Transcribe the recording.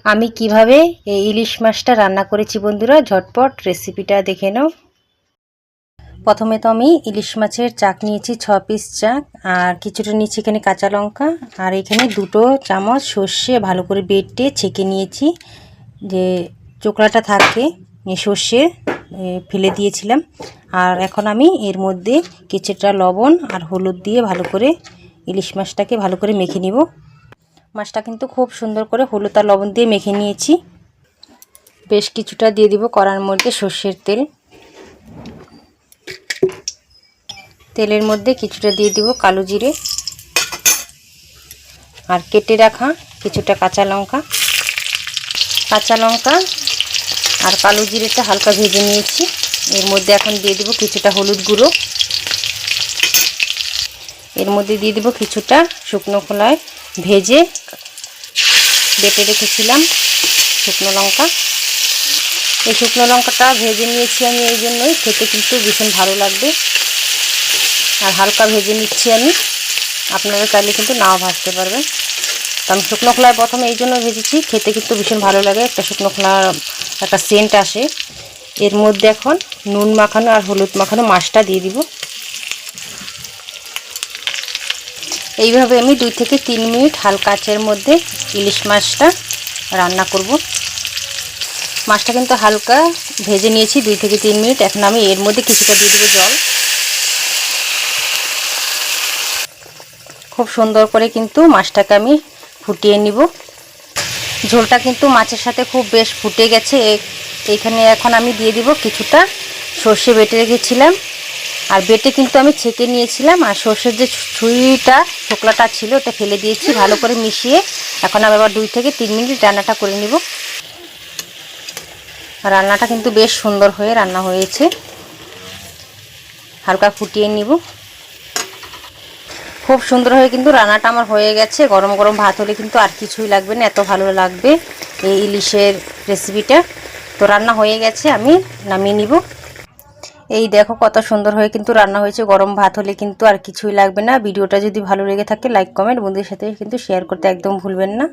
আমি কিভাবে এই ইলিশ মাছটা রান্না করেছি বন্ধুরা, ঝটপট রেসিপিটা দেখে নাও। প্রথমে তো আমি ইলিশ মাছের চাক নিয়েছি 6 পিস চাক, আর কিছুটা নিয়েছি এখানে কাঁচা লঙ্কা, আর এখানে 2 চামচ সর্ষে ভালো করে বেটে ছেঁকে নিয়েছি। যে চোকলাটা থাকে সর্ষে ফেলে দিয়েছিলাম। আর এখন আমি এর মধ্যে কিছুটা লবণ আর হলুদ দিয়ে ভালো করে ইলিশ মাছটাকে ভালো করে মেখে নিব। মাছটা কিন্তু খুব সুন্দর করে হলুদ আর লবণ দিয়ে মেখে নিয়েছি। বেশ কিছুটা দিয়ে দিব কড়ার মধ্যে সর্ষের তেল। তেলের মধ্যে কিছুটা দিয়ে দিব কালো জিরে আর কেটে রাখা কিছুটা কাঁচা লঙ্কা আর কালো জিরেটা হালকা ভেজে নিয়েছি। এর মধ্যে এখন দিয়ে দিব কিছুটা হলুদ গুঁড়ো। এর মধ্যে দিয়ে দিব কিছুটা শুকনো খোলায় ভেজে বেটে রেখেছিলাম শুকনো লঙ্কা। এই শুকনো লঙ্কাটা ভেজে নিয়েছি আমি এই জন্যই, খেতে কিন্তু ভীষণ ভালো লাগবে। আর হালকা ভেজে নিচ্ছি আমি, আপনারা চাইলে কিন্তু নাও ভাজতে পারবেন। তো আমি শুকনো খোলায় প্রথমে এই জন্য ভেজেছি, খেতে কিন্তু ভীষণ ভালো লাগে, একটা শুকনো খোলার একটা সেন্ট আসে। এর মধ্যে এখন নুন মাখানো আর হলুদ মাখানো মাছটা দিয়ে দিব। এইভাবে আমি 2 থেকে 3 মিনিট হালকা আঁচের মধ্যে ইলিশ মাছটা রান্না করব। মাছটা কিন্তু হালকা ভেজে নিয়েছি 2 থেকে 3 মিনিট। এখন আমি এর মধ্যে কিছুটা দিয়ে দেবো জল। খুব সুন্দর করে কিন্তু মাছটাকে আমি ফুটিয়ে নিব। ঝোলটা কিন্তু মাছের সাথে খুব বেশ ফুটে গেছে। এইখানে এখন আমি দিয়ে দিব কিছুটা সর্ষে বেটে রেখেছিলাম, আর বেটে কিন্তু আমি ছেঁকে নিয়েছিলাম। আর সর্ষের যে ছুঁইটা ছোকলাটা ছিল ওটা ফেলে দিয়েছি। ভালো করে মিশিয়ে এখন আমি আবার 2 থেকে 3 মিনিট রান্নাটা করে নিব। রান্নাটা কিন্তু বেশ সুন্দর হয়ে রান্না হয়েছে, হালকা ফুটিয়ে নিব। খুব সুন্দর হয়ে কিন্তু রান্নাটা আমার হয়ে গেছে। গরম গরম ভাত হলে কিন্তু আর কিছুই লাগবে না, এত ভালো লাগবে এই ইলিশের রেসিপিটা। তো রান্না হয়ে গেছে, আমি নামিয়ে নিব। এই দেখো কত সুন্দর হয়ে কিন্তু রান্না হয়েছে। গরম ভাত হলে কিন্তু আর কিছুই লাগবে না। ভিডিওটা যদি ভালো লেগে থাকে লাইক কমেন্ট বন্ধুদের সাথে কিন্তু শেয়ার করতে একদম ভুলবেন না।